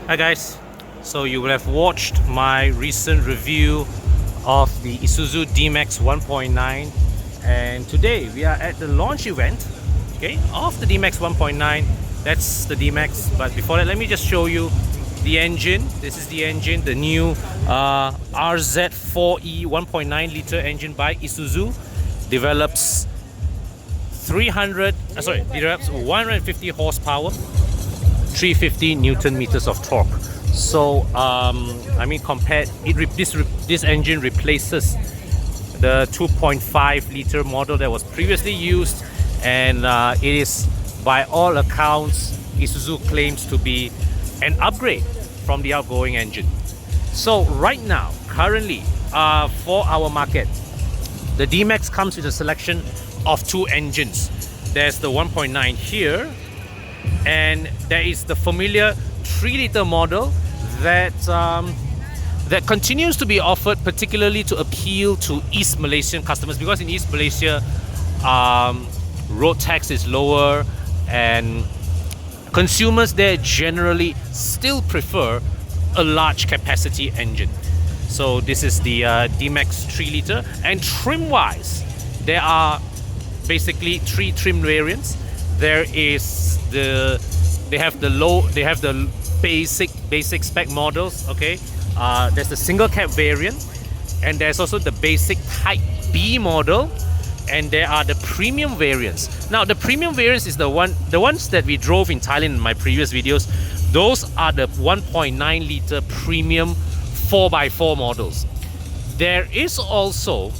Hi guys, so you will have watched my recent review of the Isuzu D-Max 1.9, and today we are at the launch event, okay, of the D-Max 1.9. That's the D-Max, but before that let me just show you the engine. This is the engine, the new RZ4E 1.9 liter engine by Isuzu. Develops 150 horsepower, 350 Newton meters of torque. So I mean, this engine replaces the 2.5 liter model that was previously used, and it is, by all accounts, Isuzu claims to be an upgrade from the outgoing engine. So right now, currently, for our market, the D-Max comes with a selection of two engines. There's the 1.9 here, and there is the familiar 3-liter model that that continues to be offered, particularly to appeal to East Malaysian customers, because in East Malaysia, road tax is lower, and consumers there generally still prefer a large capacity engine. So this is the D-Max 3-liter, and trim-wise, there are basically three trim variants. There is they have the basic spec models. Okay, there's the single cab variant, and there's also the basic Type B model, and there are the premium variants. Now the premium variants is the ones that we drove in Thailand in my previous videos. Those are the 1.9 liter premium 4x4 models. There is also,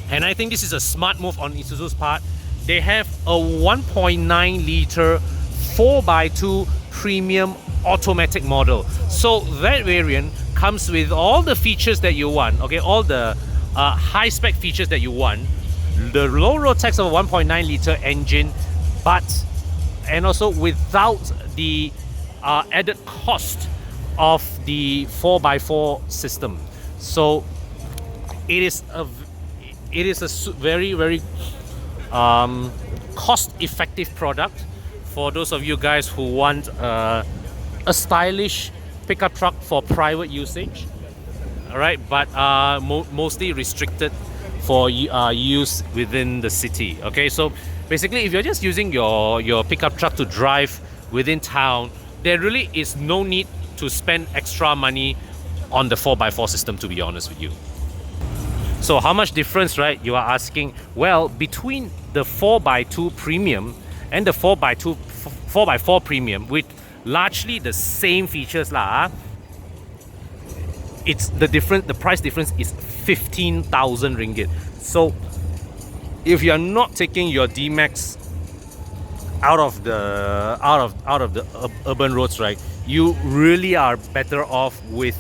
and I think this is a smart move on Isuzu's part, they have a 1.9 liter 4x2 premium automatic model. So that variant comes with all the features that you want, okay, all the high spec features that you want, the low road tax of a 1.9 liter engine, and also without the added cost of the 4x4 system. So it is a very cost-effective product for those of you guys who want a stylish pickup truck for private usage. All right, but mostly restricted for use within the city. Okay, so basically, if you're just using your pickup truck to drive within town, there really is no need to spend extra money on the 4x4 system, to be honest with you. So how much difference, right, you are asking? Well, between the 4x2 premium and the 4x4 premium, with largely the same features lah, it's the price difference is 15,000 ringgit. So if you're not taking your D-Max out of the urban roads, right, you really are better off with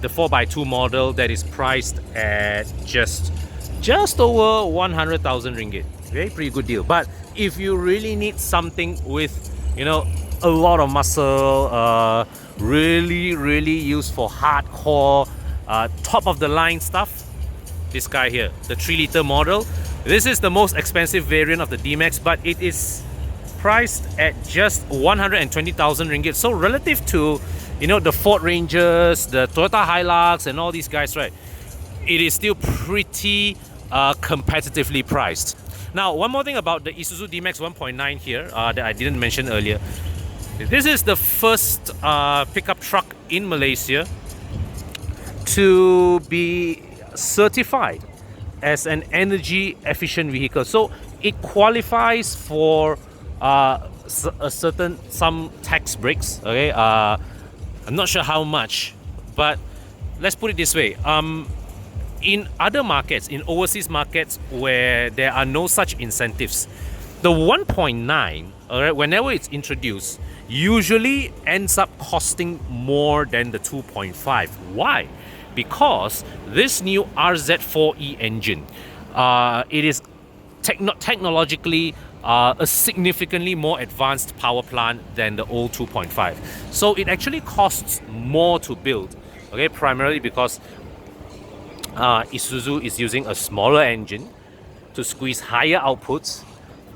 the 4x2 model that is priced at just over 100,000 ringgit. Okay, pretty good deal. But if you really need something with, you know, a lot of muscle, really used for hardcore, top of the line stuff, this guy here, the 3-liter model. This is the most expensive variant of the D-Max, but it is priced at just 120,000 ringgit. So relative to, you know, the Ford Rangers, the Toyota Hilux, and all these guys, right, it is still pretty competitively priced. Now, one more thing about the Isuzu D-Max 1.9 here that I didn't mention earlier. This is the first pickup truck in Malaysia to be certified as an energy efficient vehicle. So it qualifies for some tax breaks. Okay, I'm not sure how much, but let's put it this way. In other markets, in overseas markets where there are no such incentives, the 1.9, alright, whenever it's introduced, usually ends up costing more than the 2.5. Why? Because this new RZ4E engine, it is technologically a significantly more advanced power plant than the old 2.5. So it actually costs more to build, okay, primarily because Isuzu is using a smaller engine to squeeze higher outputs,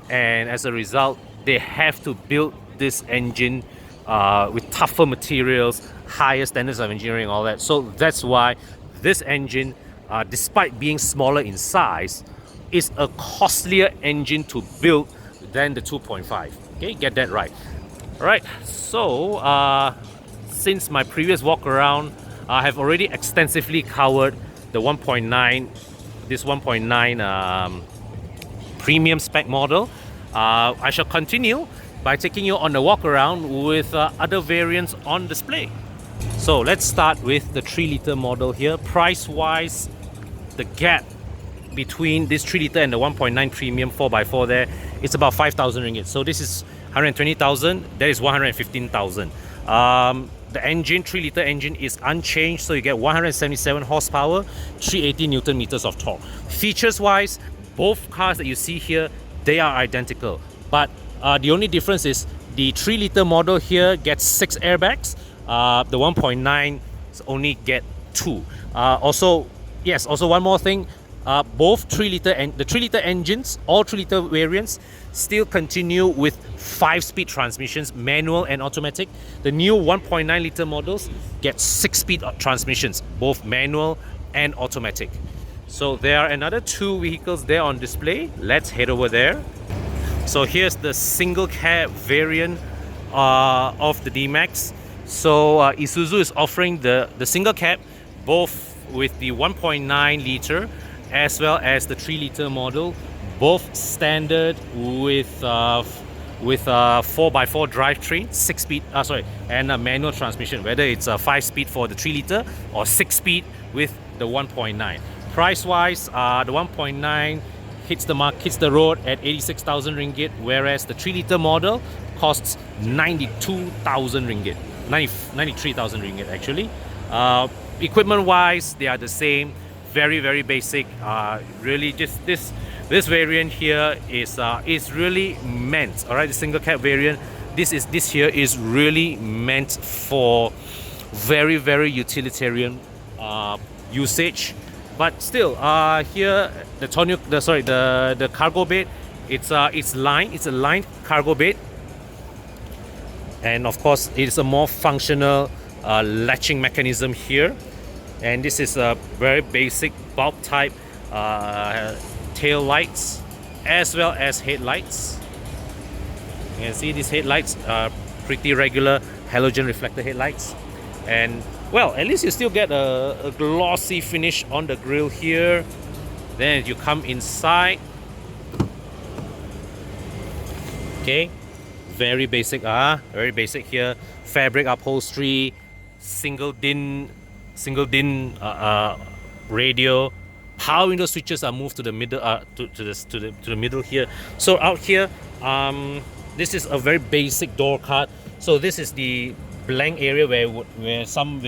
and as a result they have to build this engine with tougher materials, higher standards of engineering, all that. So that's why this engine, despite being smaller in size, is a costlier engine to build than the 2.5. Okay, get that right. All right. So since my previous walk around, I have already extensively covered the 1.9, this 1.9 premium spec model. I shall continue by taking you on a walk around with other variants on display. So let's start with the 3-liter model here. Price wise, the gap between this 3-liter and the 1.9 premium 4x4 there, it's about 5,000 ringgit. So this is 120,000, that is 115,000. The engine, 3-liter engine, is unchanged, so you get 177 horsepower, 380 Newton meters of torque. Features wise, both cars that you see here, they are identical, but the only difference is the 3-liter model here gets 6 airbags. The 1.9 only get 2. Also one more thing, both 3-liter and the 3-liter engines, all 3-liter variants still continue with 5-speed transmissions, manual and automatic. The new 1.9-liter models get 6-speed transmissions, both manual and automatic. So there are another 2 vehicles there on display. Let's head over there. So here's the single cab variant of the D-Max. So Isuzu is offering the single cab, both with the 1.9 liter as well as the 3-liter model, both standard with 4x4 drivetrain, 6-speed, and a manual transmission, whether it's a 5-speed for the 3-liter or 6-speed with the 1.9. Price wise, the 1.9 hits the road at 86,000 ringgit, whereas the 3-liter model costs 92,000 ringgit, 93,000 ringgit actually. Equipment wise, they are the same, very basic. Really, just this variant here is really meant. All right, the single cab variant. This here is really meant for very utilitarian usage. But still, here the cargo bed, it's a lined cargo bed, and of course it's a more functional latching mechanism here. And this is a very basic bulb type tail lights as well as headlights. You can see these headlights are pretty regular halogen reflector headlights, and well, at least you still get a glossy finish on the grille here. Then you come inside, okay, very basic here. Fabric upholstery, single din radio. Power window switches are moved to the middle, to the middle here. So out here, this is a very basic door card. So this is the blank area where some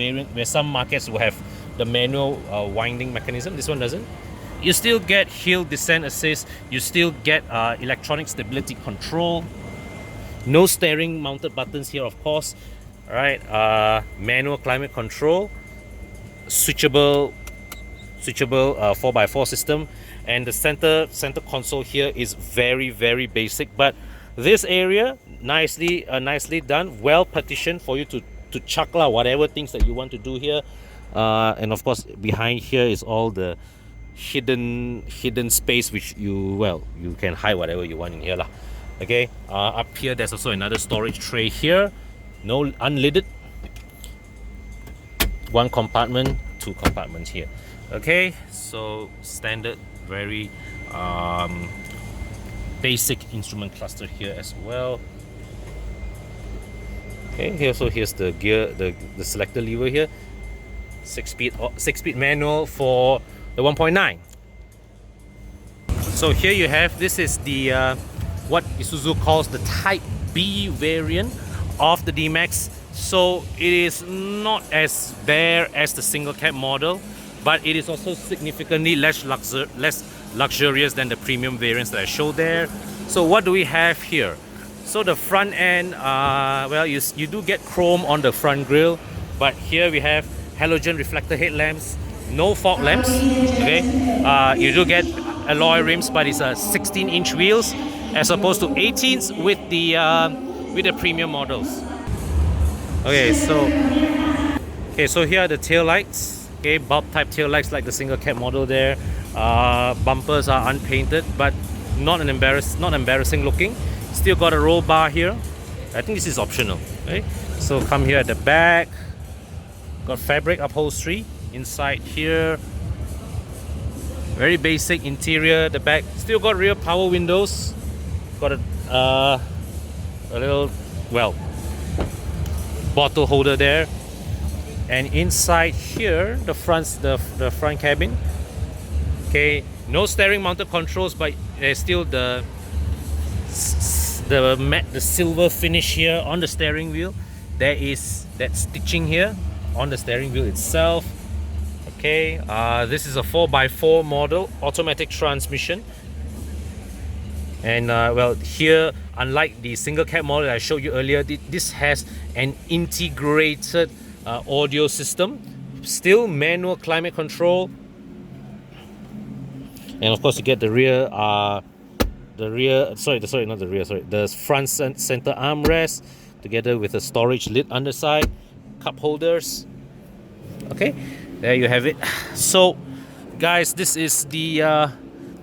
markets will have the manual winding mechanism. This one doesn't. You still get hill descent assist. You still get electronic stability control. No steering mounted buttons here, of course. All right, manual climate control, switchable 4x4 system, and the center console here is very basic. But this area nicely done, well partitioned for you to chuck whatever things that you want to do here. And of course behind here is all the hidden space which you can hide whatever you want in here. Okay, up here there's also another storage tray here, no unlidded. 1 compartment, 2 compartments here. Okay, so standard, very basic instrument cluster here as well. Okay, here's the gear, the selector lever here. 6-speed manual for the 1.9. So here you have, this is the what Isuzu calls the Type B variant of the D-Max. So it is not as bare as the single cab model, but it is also significantly less luxurious than the premium variants that I showed there. So what do we have here? So the front end, well, you do get chrome on the front grille, but here we have halogen reflector headlamps, no fog lamps. Okay, you do get alloy rims, but it's a 16-inch wheels as opposed to 18s with the premium models. So here are the tail lights. Okay, bulb type tail lights like the single cab model there. Bumpers are unpainted, but not embarrassing looking. Still got a roll bar here. I think this is optional. Okay, so come here at the back. Got fabric upholstery inside here. Very basic interior. The back still got rear power windows. Got a little, well, bottle holder there. And inside here, the front cabin. Okay, no steering mounted controls, but there's still the silver finish here on the steering wheel. There is that stitching here on the steering wheel itself. Okay, this is a 4x4 model, automatic transmission. And well, here, unlike the single cab model I showed you earlier, this has an integrated audio system. Still manual climate control. And of course you get the front center armrest together with a storage lid underside, cup holders. Okay, there you have it. So guys, this is the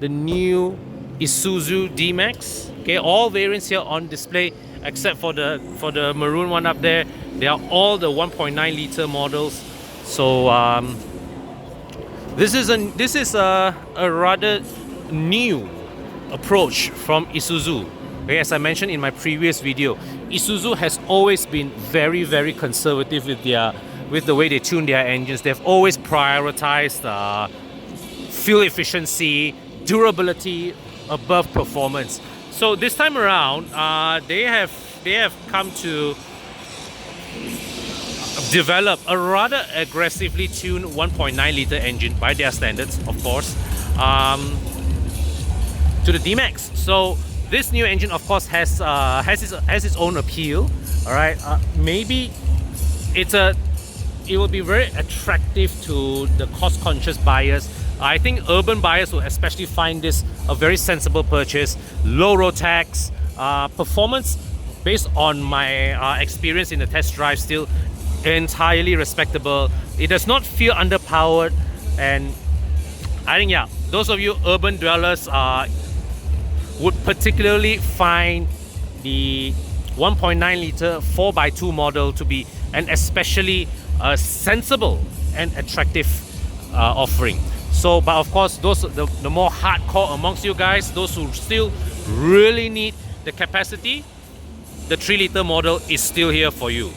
new Isuzu D-Max. Okay, all variants here on display except for the maroon one up there. They are all the 1.9 liter models. So this is a rather new approach from Isuzu. Okay, as I mentioned in my previous video, Isuzu has always been very, very conservative with the way they tune their engines. They've always prioritized fuel efficiency, durability above performance. So this time around, they have come to develop a rather aggressively tuned 1.9 liter engine by their standards, of course, to the D-Max. So this new engine, of course, has its own appeal. All right, maybe it will be very attractive to the cost-conscious buyers. I think urban buyers will especially find this a very sensible purchase. Low road tax, performance based on my experience in the test drive, still entirely respectable. It does not feel underpowered, and I think, yeah, those of you urban dwellers would particularly find the 1.9 liter 4x2 model to be an especially sensible and attractive offering. So, but of course, those the more hardcore amongst you guys, those who still really need the capacity, the 3 liter model is still here for you.